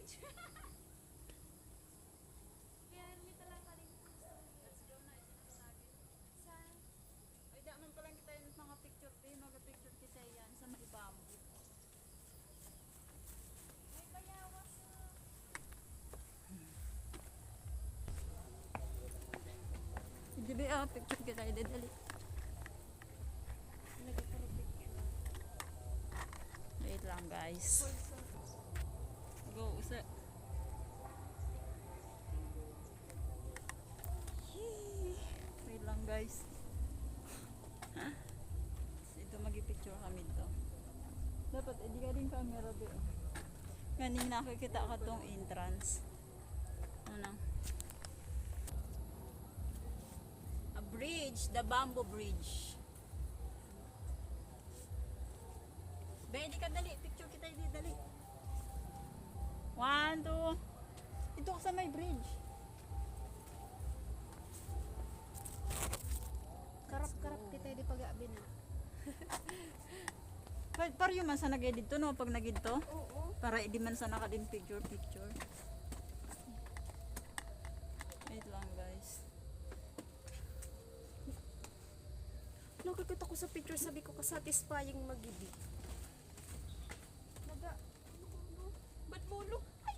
beach. Kaya may talaga rin. Let's go na, isinasagin. Saan? Ay, di man palang kita yung mga picture. Mag-picture kita yan sa maibambo. May bayawas na. Hindi ba picture kita yung dali. Wait lang guys. Go, usa. Wait lang guys. Ito mag-picture kami to. Dapat edi ka din camera be. Ganing nakikita ka tong entrance. Ano? A bridge, the bamboo bridge. Be, di ka dali. Picture kita di dali. 1, 2. Ito ka sa may bridge. Karap-karap kita di pag-abi na. Para yung man sa nag-edit to, no? Pag nag-edit to? Oo. Para di man sa naka din picture. Wait lang guys. Nakikita ko sa picture, sabi ko kasatisfying mag-ibig. Ba't mulo? Ay!